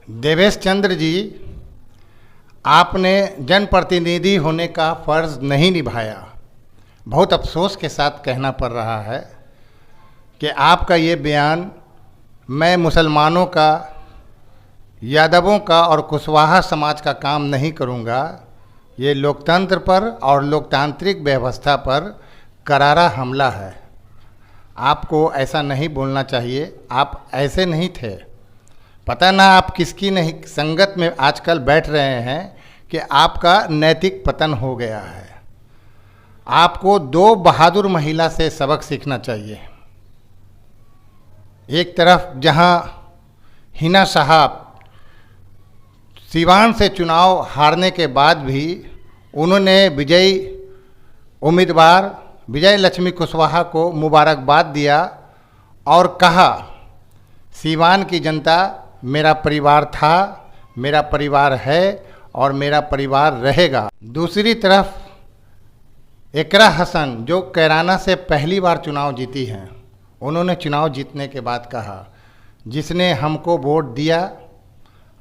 देवेश चंद्र जी, आपने जनप्रतिनिधि होने का फ़र्ज़ नहीं निभाया। बहुत अफसोस के साथ कहना पड़ रहा है कि आपका ये बयान मैं मुसलमानों का, यादवों का और कुशवाहा समाज का काम नहीं करूँगा, ये लोकतंत्र पर और लोकतांत्रिक व्यवस्था पर करारा हमला है। आपको ऐसा नहीं बोलना चाहिए। आप ऐसे नहीं थे। पता ना आप किसकी नहीं संगत में आजकल बैठ रहे हैं कि आपका नैतिक पतन हो गया है। आपको दो बहादुर महिला से सबक सीखना चाहिए। एक तरफ जहां हिना साहब सीवान से चुनाव हारने के बाद भी उन्होंने विजयी उम्मीदवार विजय लक्ष्मी कुशवाहा को मुबारकबाद दिया और कहा, सीवान की जनता मेरा परिवार था, मेरा परिवार है और मेरा परिवार रहेगा। दूसरी तरफ इकरा हसन, जो कैराना से पहली बार चुनाव जीती हैं, उन्होंने चुनाव जीतने के बाद कहा, जिसने हमको वोट दिया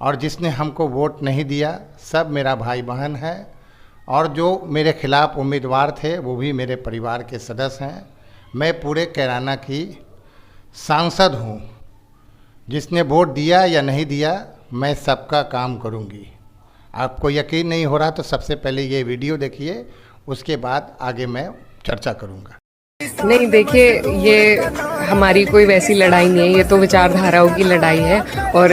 और जिसने हमको वोट नहीं दिया सब मेरा भाई बहन है, और जो मेरे खिलाफ उम्मीदवार थे वो भी मेरे परिवार के सदस्य हैं। मैं पूरे कैराना की सांसद हूँ। जिसने वोट दिया या नहीं दिया, मैं सबका काम करूँगी। आपको यकीन नहीं हो रहा तो सबसे पहले ये वीडियो देखिए, उसके बाद आगे मैं चर्चा करूँगा। नहीं, देखिए, ये हमारी कोई वैसी लड़ाई नहीं है, ये तो विचारधाराओं की लड़ाई है। और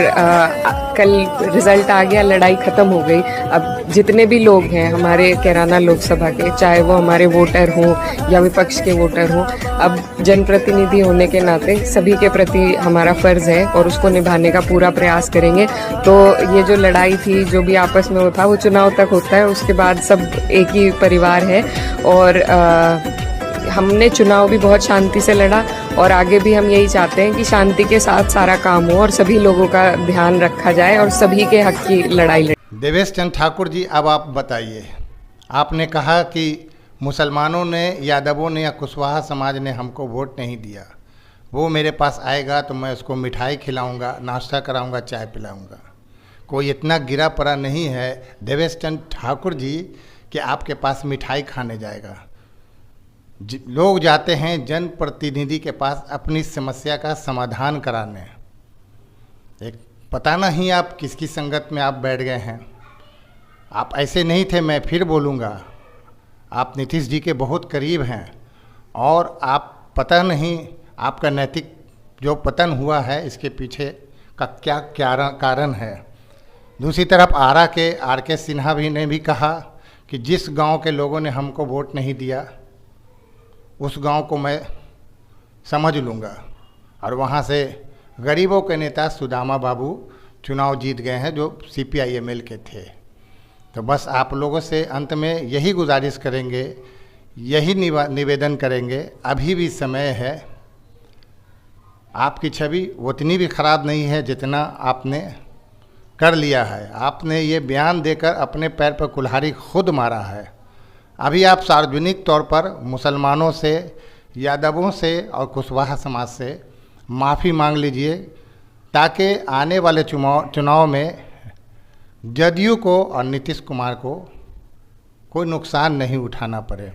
कल रिजल्ट आ गया, लड़ाई ख़त्म हो गई। अब जितने भी लोग हैं हमारे कैराना लोकसभा के, चाहे वो हमारे वोटर हों या विपक्ष के वोटर हों, अब जनप्रतिनिधि होने के नाते सभी के प्रति हमारा फ़र्ज़ है और उसको निभाने का पूरा प्रयास करेंगे। तो ये जो लड़ाई थी, जो भी आपस में होता है वो चुनाव तक होता है, उसके बाद सब एक ही परिवार है। और हमने चुनाव भी बहुत शांति से लड़ा और आगे भी हम यही चाहते हैं कि शांति के साथ सारा काम हो और सभी लोगों का ध्यान रखा जाए और सभी के हक की लड़ाई लड़े। देवेश चंद्र ठाकुर जी, अब आप बताइए। आपने कहा कि मुसलमानों ने, यादवों ने या कुशवाहा समाज ने हमको वोट नहीं दिया। वो मेरे पास आएगा तो मैं उसको मिठाई खिलाऊंगा, नाश्ता कराऊंगा, चाय पिलाऊंगा। कोई इतना गिरा पड़ा नहीं है देवेश चंद्र ठाकुर जी कि आपके पास मिठाई खाने जाएगा। लोग जाते हैं जनप्रतिनिधि के पास अपनी समस्या का समाधान कराने। एक पता नहीं आप किसकी संगत में आप बैठ गए हैं। आप ऐसे नहीं थे, मैं फिर बोलूँगा। आप नीतीश जी के बहुत करीब हैं और आप पता नहीं आपका नैतिक जो पतन हुआ है इसके पीछे का क्या कारण है। दूसरी तरफ आरा के आर.के. सिन्हा भी ने भी कहा कि जिस गांव के लोगों ने हमको वोट नहीं दिया उस गांव को मैं समझ लूँगा। और वहाँ से गरीबों के नेता सुदामा बाबू चुनाव जीत गए हैं, जो CPI-ML के थे। तो बस आप लोगों से अंत में यही गुजारिश करेंगे, यही निवेदन करेंगे, अभी भी समय है। आपकी छवि उतनी भी ख़राब नहीं है जितना आपने कर लिया है। आपने ये बयान देकर अपने पैर पर कुल्हाड़ी खुद मारा है। अभी आप सार्वजनिक तौर पर मुसलमानों से, यादवों से और कुशवाहा समाज से माफ़ी मांग लीजिए, ताकि आने वाले चुनाव में जदयू को और नीतीश कुमार को कोई नुकसान नहीं उठाना पड़े।